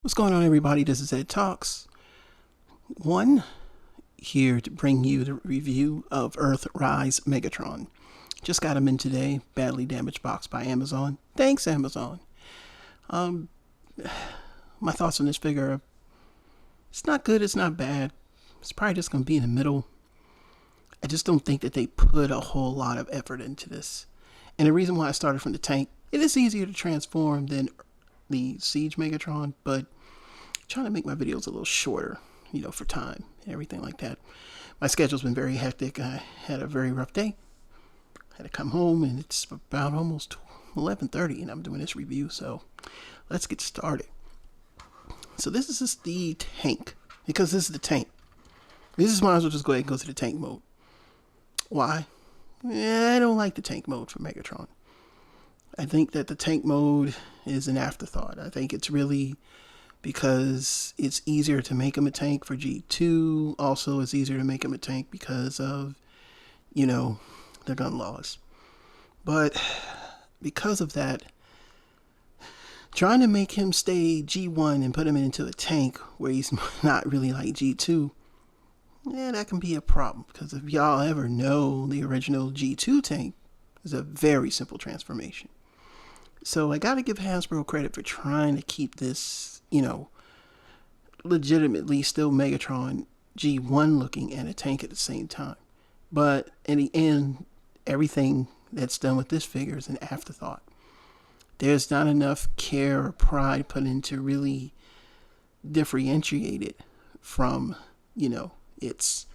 What's going on, everybody? This is Ed Talks 1, here to bring you the review of Earthrise Megatron. Just got him in today, badly damaged box by Amazon. Thanks, Amazon. My thoughts on this figure are, it's not good, it's not bad. It's probably just going to be in the middle. I just don't think that they put a whole lot of effort into this. And the reason why I started from the tank, it is easier to transform than the Siege Megatron, but I'm trying to make my videos a little shorter, for time and everything like that. My schedule's been very hectic. I had a very rough day. I had to come home, and it's about almost 11:30, and I'm doing this review, so let's get started. So this is just the tank, because this is the tank. This is might as well just go ahead and go to the tank mode. Why? I don't like the tank mode for Megatron. I think that the tank mode is an afterthought. I think it's really because it's easier to make him a tank for G2. Also, it's easier to make him a tank because of, the gun laws. But because of that, trying to make him stay G1 and put him into a tank where he's not really like G2, that can be a problem. Because if y'all ever know the original G2 tank, it's a very simple transformation. So I gotta give Hasbro credit for trying to keep this, legitimately still Megatron G1 looking and a tank at the same time. But in the end, everything that's done with this figure is an afterthought. There's not enough care or pride put into really differentiate it from, its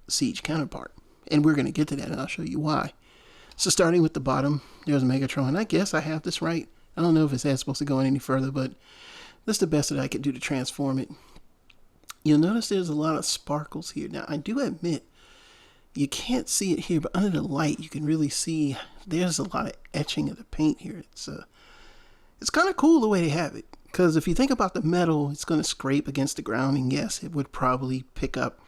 Siege counterpart. And we're gonna get to that, and I'll show you why. So starting with the bottom, there's Megatron. I guess I have this right. I don't know if it's supposed to go any further, but that's the best that I could do to transform it. You'll notice there's a lot of sparkles here. Now, I do admit, you can't see it here, but under the light, you can really see there's a lot of etching of the paint here. It's kind of cool the way they have it, because if you think about the metal, it's going to scrape against the ground, and yes, it would probably pick up,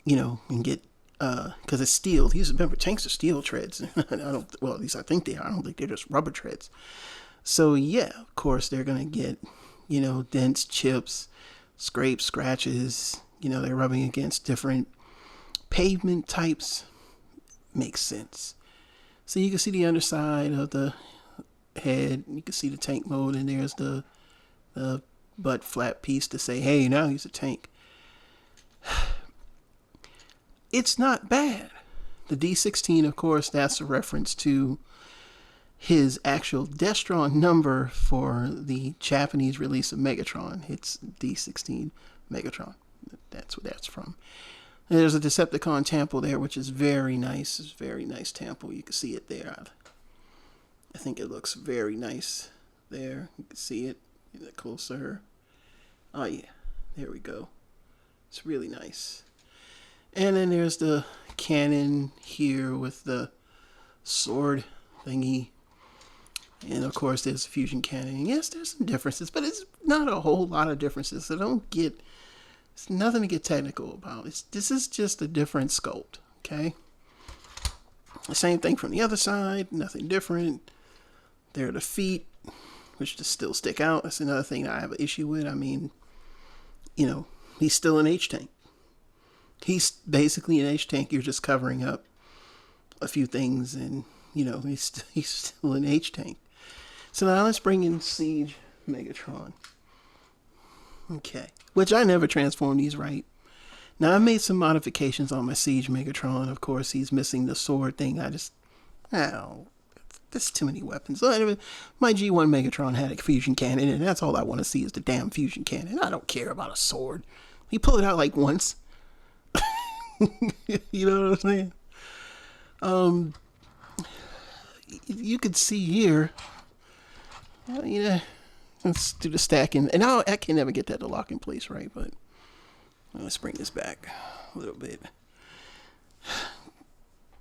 and get because it's steel. Remember, tanks are steel treads. At least I think they are. I don't think they're just rubber treads. So yeah, of course they're gonna get, dents, chips, scrapes, scratches. They're rubbing against different pavement types. Makes sense. So you can see the underside of the head. You can see the tank mode, and there's the butt flap piece to say, hey, now he's a tank. It's not bad. The D16, of course, that's a reference to his actual Destron number for the Japanese release of Megatron. It's D16 Megatron. That's what that's from. And there's a Decepticon temple there, which is very nice. It's a very nice temple. You can see it there. I think it looks very nice there. You can see it. Get it closer. Oh, yeah. There we go. It's really nice. And then there's the cannon here with the sword thingy. And of course there's fusion cannon. And yes, there's some differences, but it's not a whole lot of differences. So it's nothing to get technical about. This is just a different sculpt, okay? The same thing from the other side, nothing different. There are the feet, which just still stick out. That's another thing I have an issue with. I mean, he's still an H-tank. He's basically an H-tank. You're just covering up a few things, and, he's still an H-tank. So now let's bring in Siege Megatron. Okay. Which I never transformed these right. Now, I made some modifications on my Siege Megatron. Of course, he's missing the sword thing. There's too many weapons. So anyway, my G1 Megatron had a fusion cannon, and that's all I want to see is the damn fusion cannon. I don't care about a sword. He pulled it out like once. You know what I'm saying? You could see here. Let's do the stacking. And now I can never get that to lock in place, right? But let's bring this back a little bit.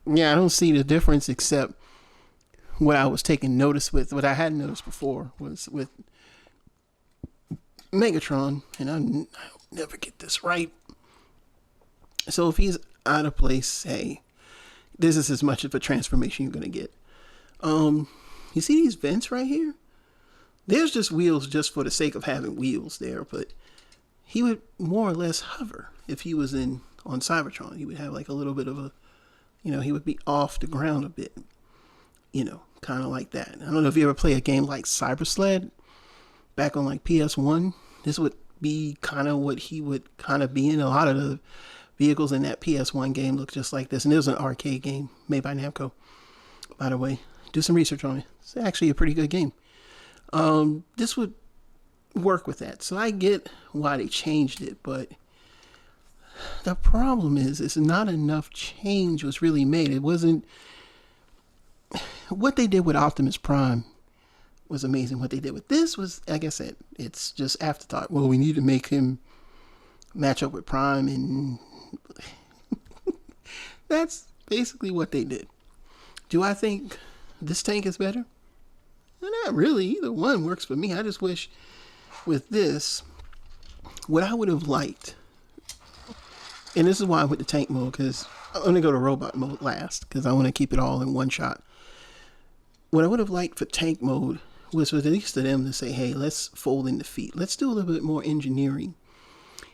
Yeah, I don't see the difference except what I was taking notice with. What I hadn't noticed before was with Megatron, and I'll never get this right. So if he's out of place, hey, this is as much of a transformation you're going to get. You see these vents right here? There's just wheels just for the sake of having wheels there, but he would more or less hover if he was on Cybertron. He would have like a little bit of a, he would be off the ground a bit, kind of like that. I don't know if you ever play a game like Cyber Sled back on like PS1. This would be kind of what he would kind of be in. A lot of the vehicles in that PS1 game look just like this, and it was an arcade game made by Namco, by the way. Do some research on it. It's actually a pretty good game. This would work with that. So I get why they changed it, but the problem is not enough change was really made. It wasn't what they did with Optimus Prime was amazing. What they did with this was, like I said, it's just afterthought. Well, we need to make him match up with Prime, and that's basically what they did. Do I think this tank is better? Not really. Either one works for me. I just wish with this, what I would have liked, and this is why I went to tank mode, because I'm going to go to robot mode last, because I want to keep it all in one shot. What I would have liked for tank mode was for at least to them to say, hey, let's fold in the feet. Let's do a little bit more engineering.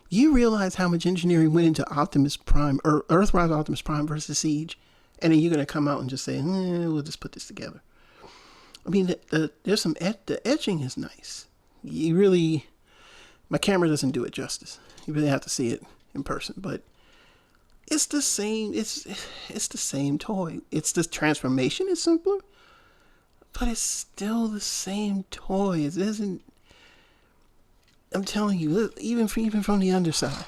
You realize how much engineering went into Optimus Prime, or Earthrise Optimus Prime versus Siege, and then you're going to come out and just say, we'll just put this together. I mean, there's some, the etching is nice. You really, my camera doesn't do it justice. You really have to see it in person, but it's the same, it's the same toy. It's the transformation is simpler, but it's still the same toy. It isn't, I'm telling you, look, even from the underside,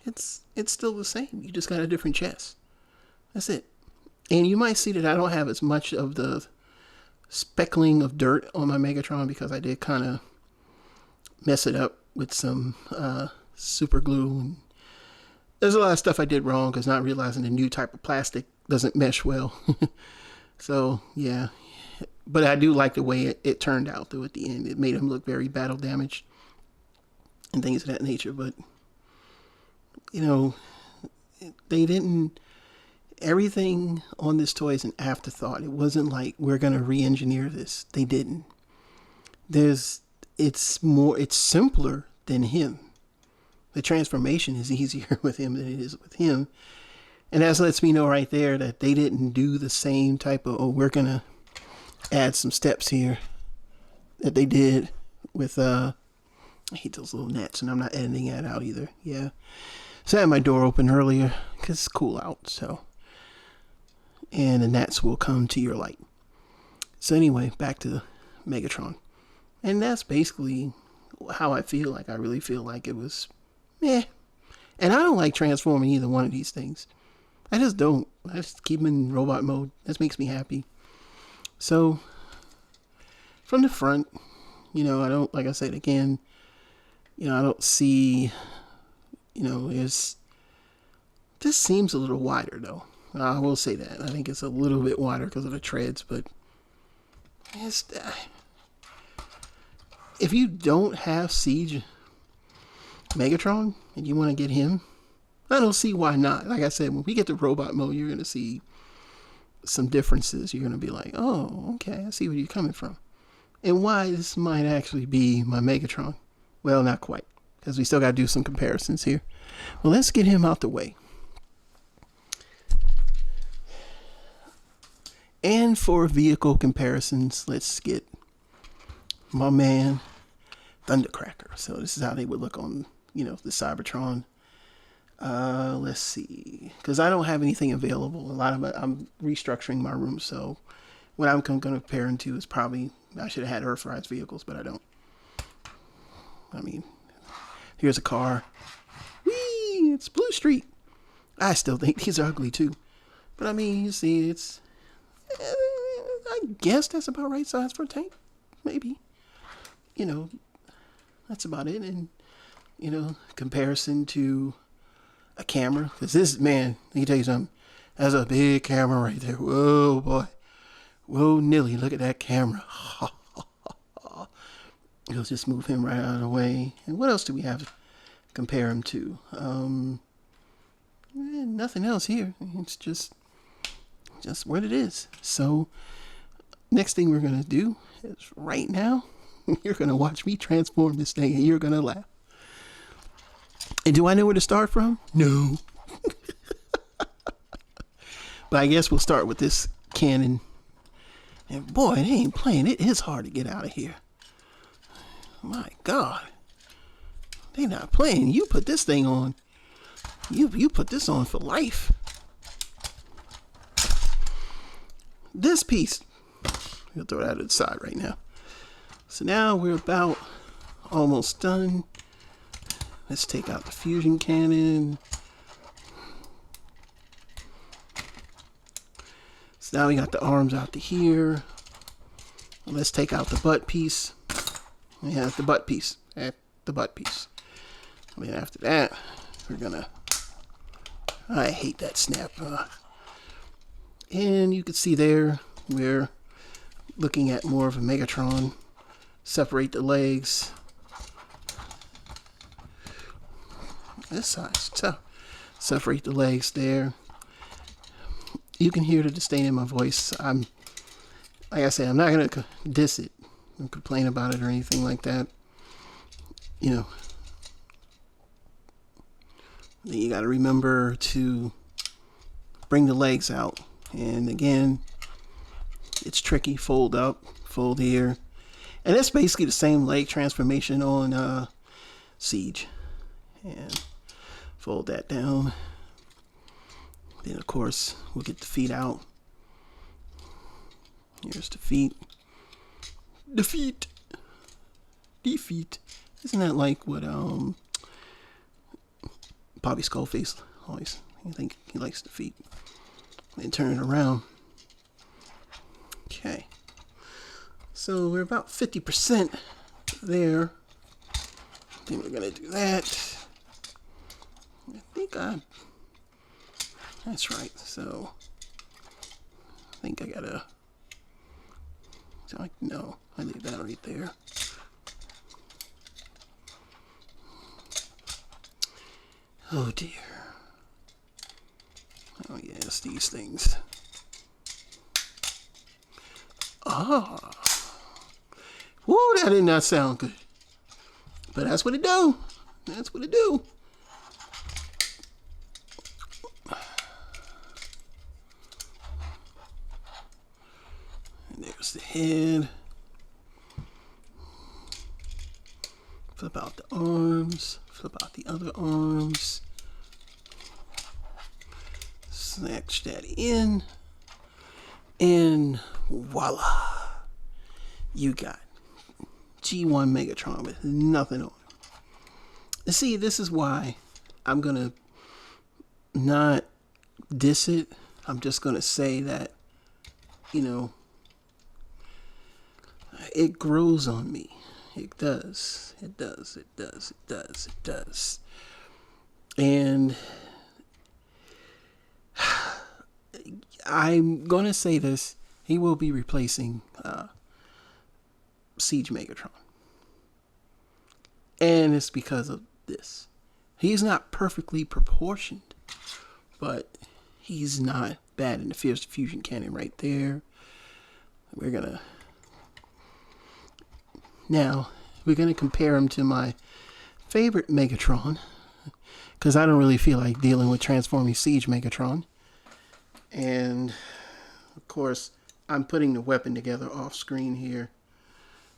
it's still the same. You just got a different chest. That's it. And you might see that I don't have as much of the speckling of dirt on my Megatron because I did kind of mess it up with some super glue. And there's a lot of stuff I did wrong because not realizing the new type of plastic doesn't mesh well. So, yeah. But I do like the way it turned out, though, at the end. It made him look very battle damaged and things of that nature. But, they didn't... Everything on this toy is an afterthought. It wasn't like we're going to re-engineer this. They didn't. It's simpler than him. The transformation is easier with him than it is with him. And that lets me know right there that they didn't do the same type of, we're going to add some steps here that they did with, I hate those little nets, and I'm not editing that out either. Yeah. So I had my door open earlier because it's cool out, so. And the gnats will come to your light. So anyway, back to Megatron. And that's basically how I feel like. I really feel like it was meh. And I don't like transforming either one of these things. I just don't. I just keep them in robot mode. That makes me happy. So, from the front, I don't, like I said again, I don't see, this seems a little wider though. I will say that. I think it's a little bit wider because of the treads, but if you don't have Siege Megatron and you want to get him, I don't see why not. Like I said, when we get to robot mode, you're going to see some differences. You're going to be like, oh, okay, I see where you're coming from. And why this might actually be my Megatron. Well, not quite, because we still got to do some comparisons here. Well, let's get him out the way. And for vehicle comparisons, let's get my man Thundercracker. So this is how they would look on, the Cybertron. Let's see, because I don't have anything available. A lot of it, I'm restructuring my room, so what I'm going to compare him to is probably, I should have had Earthrise vehicles, but I don't. I mean, here's a car. Whee! It's Blue Street. I still think these are ugly too, but I mean, you see, it's. I guess that's about right size for a tank. Maybe. That's about it. And, comparison to a camera. Because this, man, let me tell you something. That's a big camera right there. Whoa, boy. Whoa, Nilly, look at that camera. We'll just move him right out of the way. And what else do we have to compare him to? Nothing else here. It's just what it is. So next thing we're going to do is right now, you're going to watch me transform this thing and you're going to laugh. And do I know where to start from? No. But I guess we'll start with this cannon. And boy, it ain't playing. It is hard to get out of here. My God. They not playing. You put this thing on. You put this on for life. This piece. We'll throw that to the side right now. So now we're about almost done. Let's take out the fusion cannon. So now we got the arms out to here. Let's take out the butt piece. Yeah, the butt piece. The butt piece. And then after that, we're gonna... I hate that snap. And you can see there, we're looking at more of a Megatron. Separate the legs. This side, so separate the legs there. You can hear the disdain in my voice. Like I said, I'm not gonna diss it and complain about it or anything like that. You know, you got to remember to bring the legs out. And again, it's tricky. Fold up, fold here, and it's basically the same leg transformation on Siege. And fold that down. Then of course we'll get the feet out. Here's the feet. The feet. The feet. Isn't that like what Bobby Skullface always? I think he likes the feet. Then turn it around. Okay. So we're about 50% there. I think we're gonna do that. I think that's right. So I think I gotta. No, I leave that right there. Oh dear. Oh yes, these things. Ah. Woo, that did not sound good. But that's what it do. That's what it do. And there's the head. Flip out the arms. Flip out the other arms. Snatch that in. And voila. You got G1 Megatron with nothing on it. See, this is why I'm going to not diss it. I'm just going to say that, you know, it grows on me. It does. It does. It does. It does. It does. And I'm going to say this. He will be replacing Siege Megatron. And it's because of this. He's not perfectly proportioned, but he's not bad. And there's the fusion cannon right there. We're going to compare him to my favorite Megatron, because I don't really feel like dealing with transforming Siege Megatron. And of course, I'm putting the weapon together off screen here.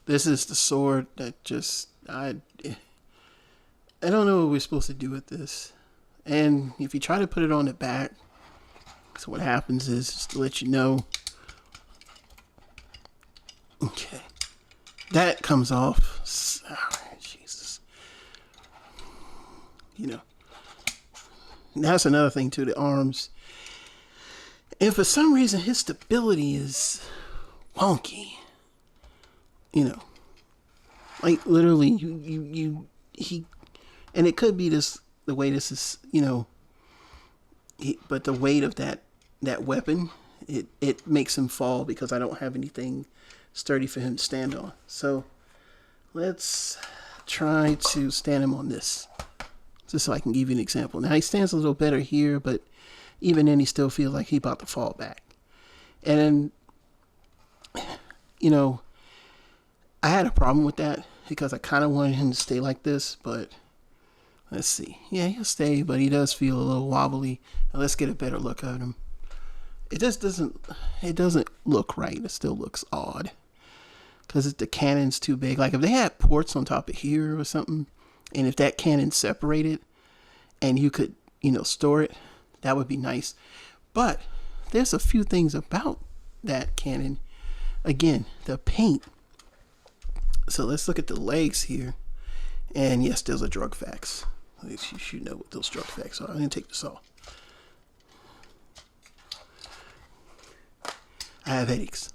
This is the sword that just, I don't know what we're supposed to do with this. And if you try to put it on the back, so what happens is, just to let you know, okay, that comes off. Oh, Jesus. You know, and that's another thing too, the arms. And for some reason, his stability is wonky. You know, like literally, he, and it could be the way this is, you know, but the weight of that weapon, it makes him fall because I don't have anything sturdy for him to stand on. So let's try to stand him on this, just so I can give you an example. Now he stands a little better here, but even then he still feels like he's about to fall back. And then you know, I had a problem with that because I kind of wanted him to stay like this, but let's see. Yeah, he'll stay, but he does feel a little wobbly. Now let's get a better look at him. It just doesn't look right. It still looks odd because the cannon's too big. Like if they had ports on top of here or something, and if that cannon separated and you could, store it, that would be nice. But there's a few things about that cannon. Again, the paint. So let's look at the legs here. And yes, there's a drug fax. You should know what those drug facts are. I'm going to take this off. I have headaches.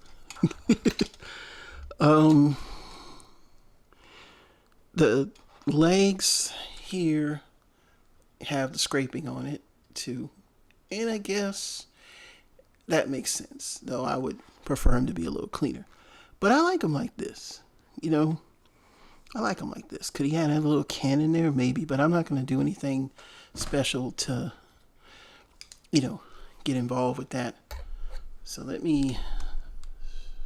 The legs here have the scraping on it too. And I guess that makes sense. Though I would prefer him to be a little cleaner. But I like him like this. I like him like this. Could he have a little cannon there? Maybe. But I'm not going to do anything special to, get involved with that. So let me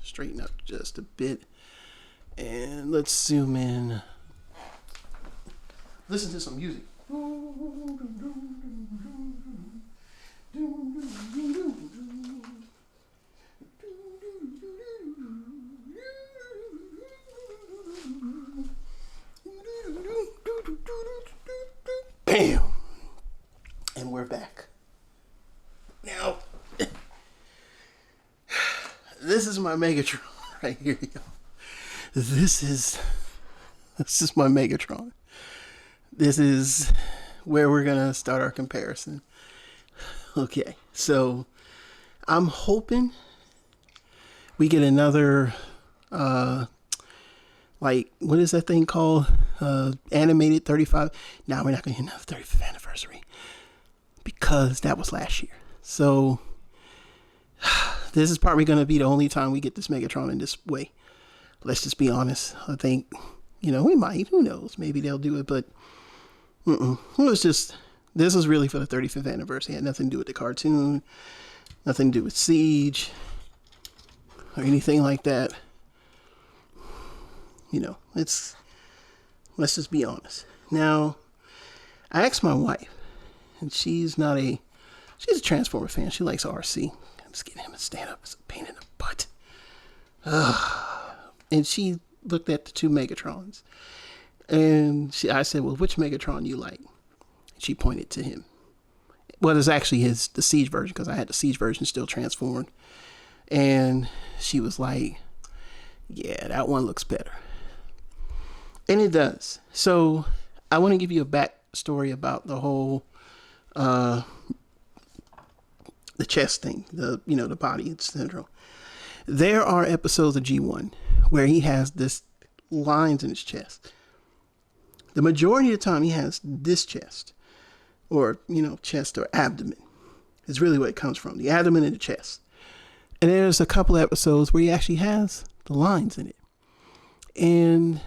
straighten up just a bit. And let's zoom in. Listen to some music. Bam! And we're back. Now, this is my Megatron right here, y'all. This is my Megatron. This is where we're gonna start our comparison. Okay, so I'm hoping we get another what is that thing called? Animated 35. Now we're not gonna get another 35th anniversary because that was last year. So this is probably gonna be the only time we get this Megatron in this way. Let's just be honest. I think, we might. Who knows? Maybe they'll do it, but this was really for the 35th anniversary. It had nothing to do with the cartoon, nothing to do with Siege, or anything like that. Let's just be honest. Now, I asked my wife, and she's a Transformer fan. She likes RC. I'm just getting him to stand up. It's a pain in the butt. And she looked at the two Megatrons. And I said, well, which Megatron do you like? She pointed to him. Well, it's actually the Siege version, because I had the Siege version still transformed. And she was like, yeah, that one looks better. And it does. So I want to give you a backstory about the whole, the chest thing, the body syndrome. There are episodes of G1 where he has this lines in his chest. The majority of the time he has this chest, or, chest or abdomen is really where it comes from. The abdomen and the chest. And there's a couple of episodes where he actually has the lines in it. And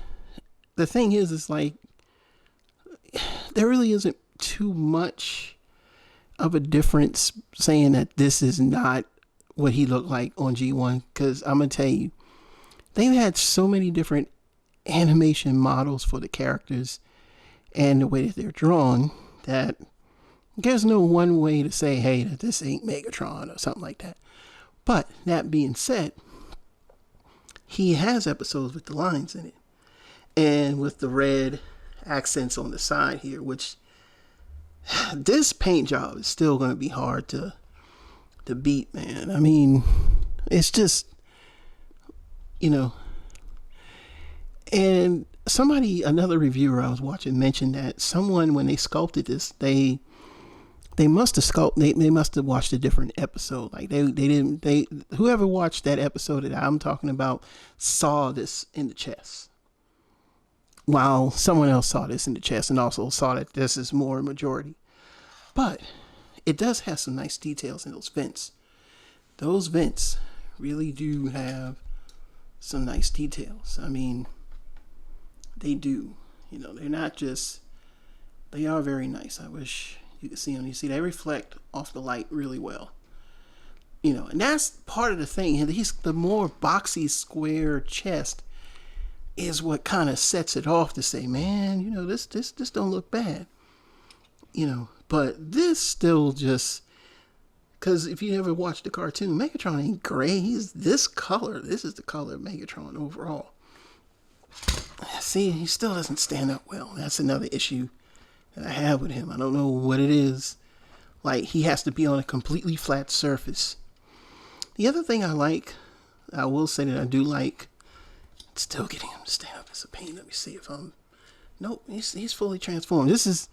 the thing is like, there really isn't too much of a difference saying that this is not what he looked like on G1. Because I'm going to tell you, they've had so many different animation models for the characters and the way that they're drawn that there's no one way to say, hey, that this ain't Megatron or something like that. But that being said, he has episodes with the lines in it and with the red accents on the side here, which this paint job is still going to be hard to beat, man. I mean, it's just, and another reviewer I was watching mentioned that someone, when they sculpted this, they must have they must have watched a different episode. Like whoever watched that episode that I'm talking about saw this in the chest, while someone else saw this in the chest and also saw that this is more majority. But it does have some nice details in those vents. Those vents really do have some nice details. I mean, they do. They're not just, they are very nice. I wish you could see them. You see, they reflect off the light really well. You know, and that's part of the thing. He's the more boxy, square chest is what kind of sets it off to say, man, you know, this don't look bad. You know, but this still just, because if you ever watched the cartoon, Megatron ain't gray. He's this color. This is the color of Megatron overall. See, he still doesn't stand up well. That's another issue that I have with him. I don't know what it is. Like, he has to be on a completely flat surface. The other thing I will say that I do like, still getting him to stand up is a pain. Let me see if I'm, nope, he's fully transformed. This is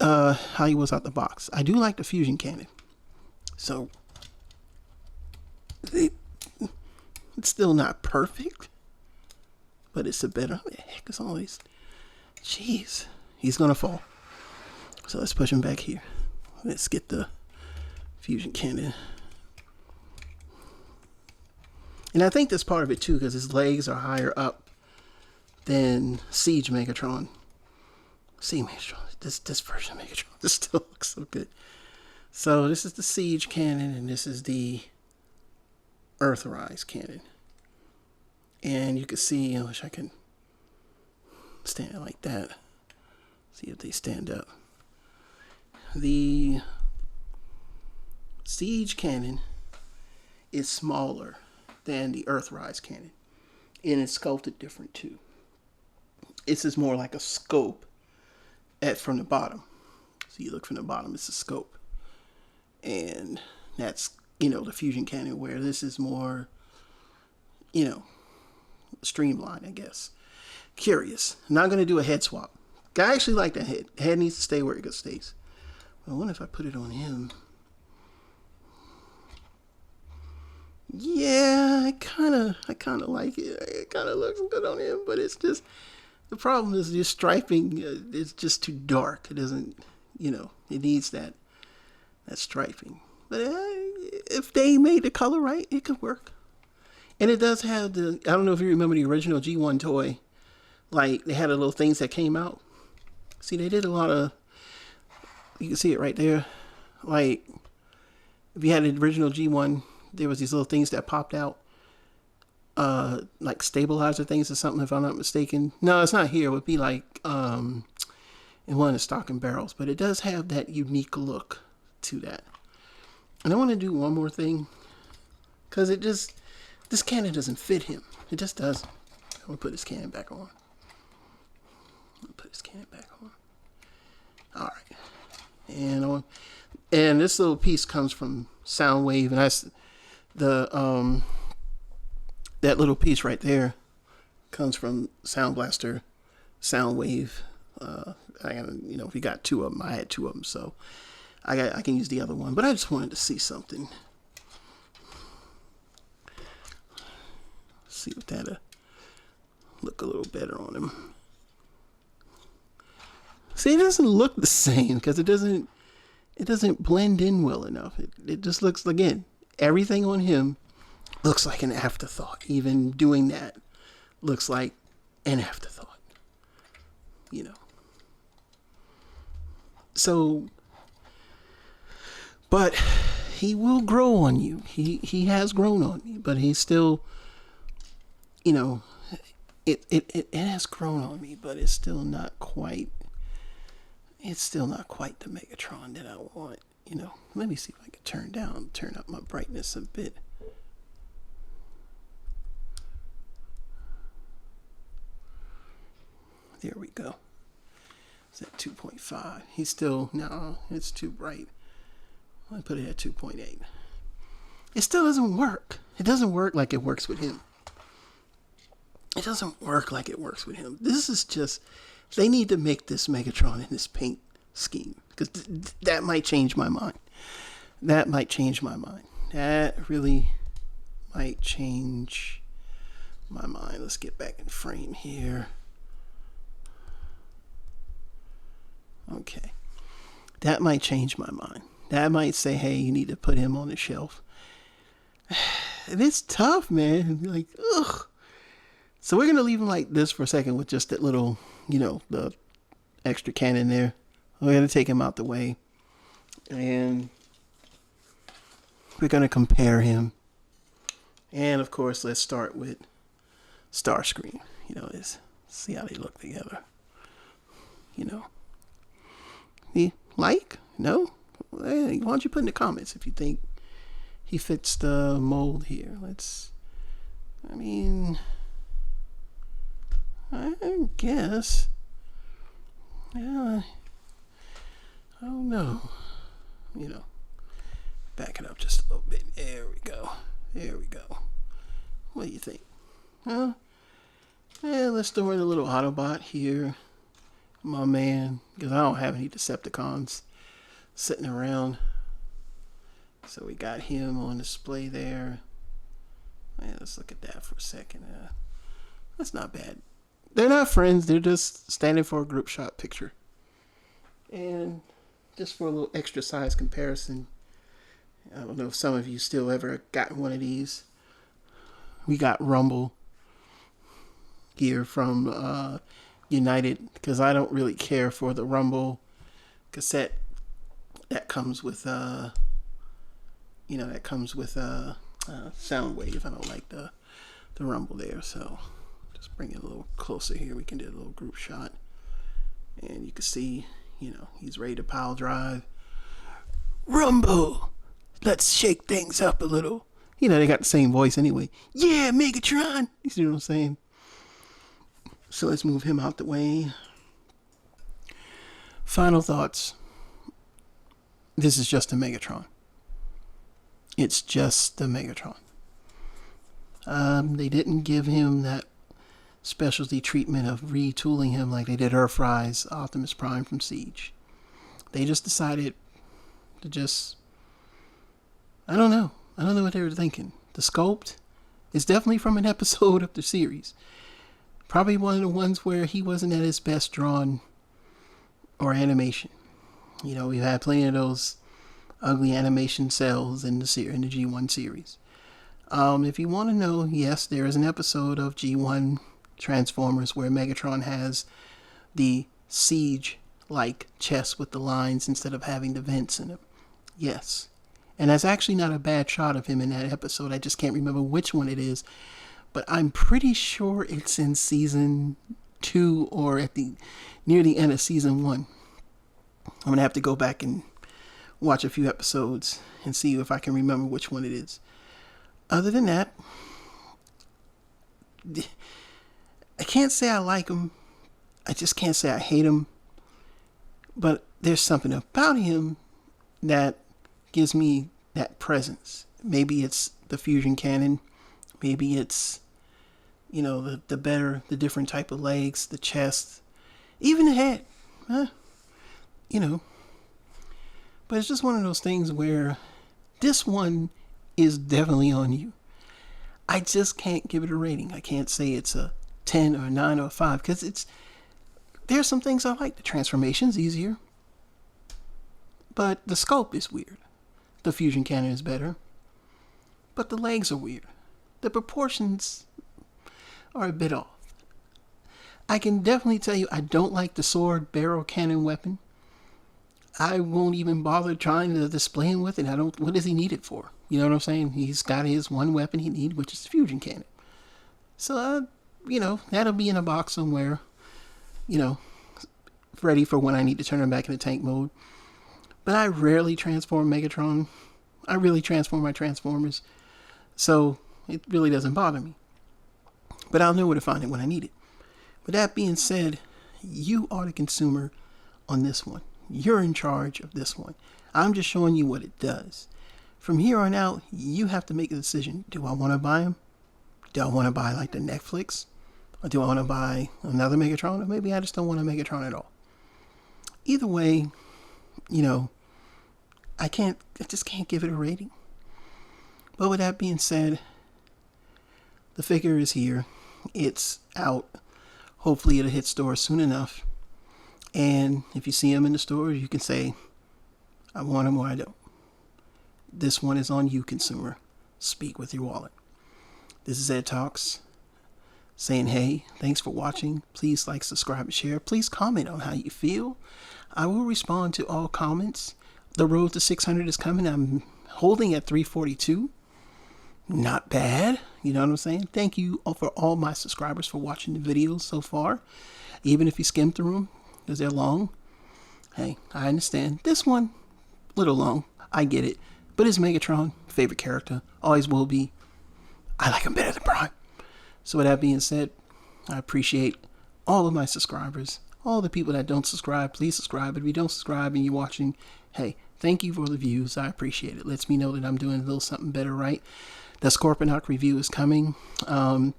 how he was out the box. I do like the fusion cannon. So, it's still not perfect, but it's a better, what the heck is all these? Jeez, he's gonna fall. So let's push him back here. Let's get the fusion cannon. And I think that's part of it too, because his legs are higher up than Siege Megatron. See Megatron, this version of Megatron, this still looks so good. So this is the Siege cannon, and this is the Earthrise cannon. And you can see, I wish I could stand like that. See if they stand up. The Siege cannon is smaller than the Earthrise cannon, and it's sculpted different too. This is more like a scope from the bottom. So you look from the bottom, it's a scope. And that's, you know, the fusion cannon, where this is more, you know, streamlined, I guess. Curious. I'm not going to do a head swap. I actually like that head. The head needs to stay where it stays. I wonder if I put it on him. Yeah, I kind of like it. It kind of looks good on him, but it's just, the problem is just striping. It's just too dark. It doesn't, you know, it needs that striping. But if they made the color right, it could work. And it does have the, I don't know if you remember the original G1 toy. Like, they had the little things that came out. See, they did a lot of, you can see it right there. Like, if you had the original G1, there was these little things that popped out. Like stabilizer things or something, if I'm not mistaken. No, it's not here. It would be like in one of the stocking barrels. But it does have that unique look to that. And I want to do one more thing, because it just, this cannon doesn't fit him. It just doesn't. I'm going to put this cannon back on. All right. And this little piece comes from Soundwave, and that's the that little piece right there comes from Sound Blaster, Soundwave. I got, you know, if you got two of them, I had two of them, so I can use the other one. But I just wanted to see something. See if that'll look a little better on him. See, it doesn't look the same because it doesn't blend in well enough. It just looks, again, everything on him looks like an afterthought. Even doing that looks like an afterthought. You know. So, but he will grow on you. He has grown on me, but he's still, you know, it has grown on me, but it's still not quite. It's still not quite the Megatron that I want. You know, let me see if I can turn up my brightness a bit. There we go. It's at 2.5. He's still, no, it's too bright. I put it at 2.8. It still doesn't work. It doesn't work like it works with him. It doesn't work like it works with him. This is just, they need to make this Megatron in this paint scheme, because that might change my mind. That might change my mind. That really might change my mind. Let's get back in frame here. Okay. That might change my mind. That might say, hey, you need to put him on the shelf. And it's tough, man. Like, ugh. So we're going to leave him like this for a second with just that little, you know, the extra cannon there. We're going to take him out the way. And we're going to compare him. And of course, let's start with Starscream. Let's see how they look together. You like? No? Hey, why don't you put in the comments if you think he fits the mold here? I guess. Yeah, I don't know. Back it up just a little bit. There we go. What do you think? Huh? Yeah, let's throw in a little Autobot here. My man. Because I don't have any Decepticons sitting around. So we got him on display there. Yeah, let's look at that for a second. That's not bad. They're not friends. They're just standing for a group shot picture. And just for a little extra size comparison, I don't know if some of you still ever got one of these. We got Rumble here from United, because I don't really care for the Rumble cassette that comes with Soundwave. I don't like the Rumble there, so just bring it a little closer here. We can do a little group shot, and you can see, he's ready to pile drive. Rumble, let's shake things up a little. They got the same voice anyway. Yeah, Megatron. You see what I'm saying? So let's move him out the way. Final thoughts. This is just a Megatron. It's just the Megatron. They didn't give him that specialty treatment of retooling him like they did Earthrise, Optimus Prime from Siege. They just decided to I don't know what they were thinking. The sculpt is definitely from an episode of the series. Probably one of the ones where he wasn't at his best drawn or animation. We've had plenty of those ugly animation cells in the G1 series. If you want to know, yes, there is an episode of G1 Transformers where Megatron has the Siege-like chest with the lines instead of having the vents in it. Yes. And that's actually not a bad shot of him in that episode. I just can't remember which one it is. But I'm pretty sure it's in season 2 or near the end of season 1. I'm going to have to go back and watch a few episodes and see if I can remember which one it is. Other than that, I can't say I like him. I just can't say I hate him. But there's something about him that gives me that presence. Maybe it's the fusion cannon. Maybe it's, the different type of legs, the chest, even the head. But it's just one of those things where this one is definitely on you. I just can't give it a rating. I can't say it's a 10 or a 9 or a 5 because there's some things I like. The transformation's easier, but the sculpt is weird. The fusion cannon is better, but the legs are weird. The proportions are a bit off. I can definitely tell you I don't like the sword barrel cannon weapon. I won't even bother trying to display him with it. What does he need it for? You know what I'm saying? He's got his one weapon he needs, which is the fusion cannon. So, that'll be in a box somewhere, ready for when I need to turn him back into tank mode. But I rarely transform Megatron. I really transform my Transformers. So it really doesn't bother me. But I'll know where to find it when I need it. With that being said, you are the consumer on this one. You're in charge of this one. I'm just showing you what it does. From here on out, you have to make a decision. Do I want to buy them? Do I want to buy like the Netflix? Or do I want to buy another Megatron? Or maybe I just don't want a Megatron at all. Either way, I just can't give it a rating. But with that being said, the figure is here. It's out. Hopefully it'll hit stores soon enough. And if you see them in the stores, you can say, I want them or I don't. This one is on you, consumer. Speak with your wallet. This is Ed Talks saying, hey, thanks for watching. Please like, subscribe, and share. Please comment on how you feel. I will respond to all comments. The road to 600 is coming. I'm holding at 342. Not bad. You know what I'm saying? Thank you for all my subscribers for watching the videos so far. Even if you skim through them, because they're long. Hey, I understand. This one, a little long. I get it. But it's Megatron. Favorite character. Always will be. I like him better than Prime. So with that being said, I appreciate all of my subscribers. All the people that don't subscribe, please subscribe. If you don't subscribe and you're watching, hey, thank you for the views. I appreciate it. Lets me know that I'm doing a little something better right. The Scorponok review is coming. I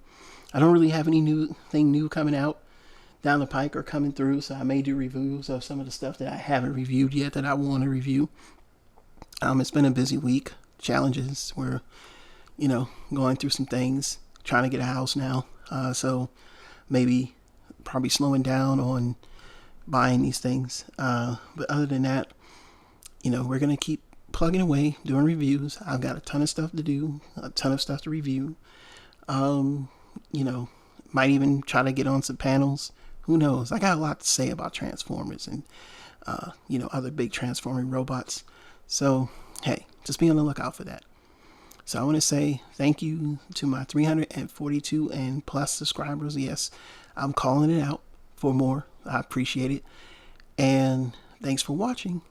don't really have anything new coming out down the pike or coming through, so I may do reviews of some of the stuff that I haven't reviewed yet that I want to review. It's been a busy week. Challenges. We're, going through some things, trying to get a house now. So maybe probably slowing down on buying these things. But other than that, we're going to keep plugging away, doing reviews. I've got a ton of stuff to do, a ton of stuff to review. Might even try to get on some panels. Who knows? I got a lot to say about Transformers and, other big transforming robots. So, hey, just be on the lookout for that. So I want to say thank you to my 342 and plus subscribers. Yes, I'm calling it out for more. I appreciate it. And thanks for watching.